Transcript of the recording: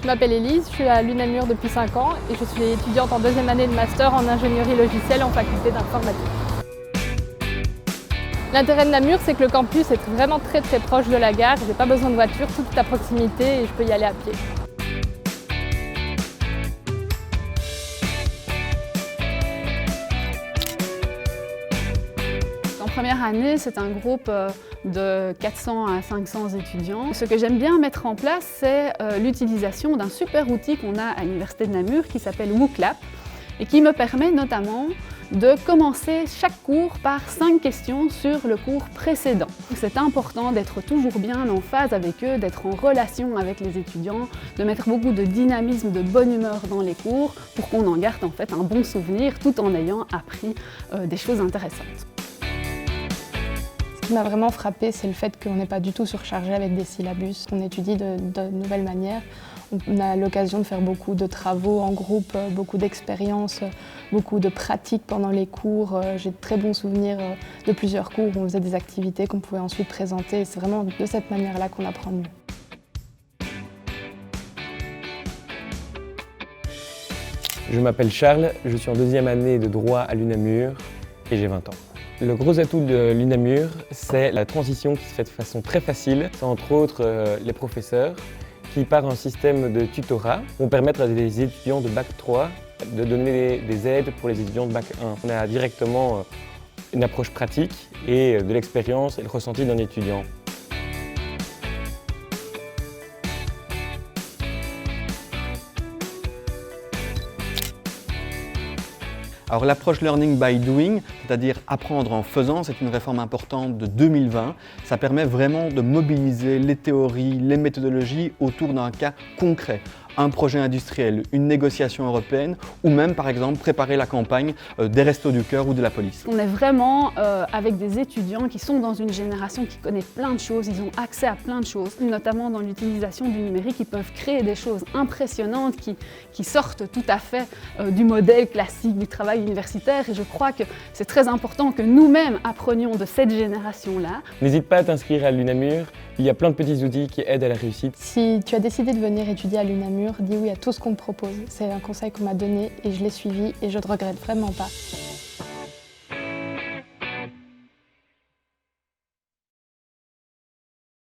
Je m'appelle Élise, je suis à l'UNAMUR depuis 5 ans et je suis étudiante en deuxième année de master en ingénierie logicielle en faculté d'informatique. L'intérêt de Namur, c'est que le campus est vraiment très proche de la gare. J'ai pas besoin de voiture, tout est à proximité et je peux y aller à pied. En première année, c'est un groupe de 400 à 500 étudiants. Ce que j'aime bien mettre en place, c'est l'utilisation d'un super outil qu'on a à l'Université de Namur qui s'appelle WooClap et qui me permet notamment de commencer chaque cours par 5 questions sur le cours précédent. C'est important d'être toujours bien en phase avec eux, d'être en relation avec les étudiants, de mettre beaucoup de dynamisme, de bonne humeur dans les cours pour qu'on en garde en fait un bon souvenir tout en ayant appris des choses intéressantes. Ce qui m'a vraiment frappée, c'est le fait qu'on n'est pas du tout surchargé avec des syllabus. On étudie de nouvelles manières. On a l'occasion de faire beaucoup de travaux en groupe, beaucoup d'expériences, beaucoup de pratiques pendant les cours. J'ai de très bons souvenirs de plusieurs cours où on faisait des activités qu'on pouvait ensuite présenter. C'est vraiment de cette manière-là qu'on apprend mieux. Je m'appelle Charles, je suis en deuxième année de droit à l'UNAMUR et j'ai 20 ans. Le gros atout de l'UNAMUR, c'est la transition qui se fait de façon très facile. C'est entre autres les professeurs qui, par un système de tutorat, vont permettre à des étudiants de Bac 3 de donner des aides pour les étudiants de Bac 1. On a directement une approche pratique et de l'expérience et le ressenti d'un étudiant. Alors l'approche Learning by Doing, c'est-à-dire apprendre en faisant, c'est une réforme importante de 2020. Ça permet vraiment de mobiliser les théories, les méthodologies autour d'un cas concret. Un projet industriel, une négociation européenne ou même par exemple préparer la campagne des Restos du Cœur ou de la police. On est vraiment avec des étudiants qui sont dans une génération qui connaît plein de choses, ils ont accès à plein de choses, notamment dans l'utilisation du numérique, ils peuvent créer des choses impressionnantes qui sortent tout à fait du modèle classique du travail universitaire et je crois que c'est très important que nous-mêmes apprenions de cette génération-là. N'hésite pas à t'inscrire à l'UNAMUR, il y a plein de petits outils qui aident à la réussite. Si tu as décidé de venir étudier à l'UNAMUR, dis oui à tout ce qu'on te propose. C'est un conseil qu'on m'a donné et je l'ai suivi et je ne regrette vraiment pas.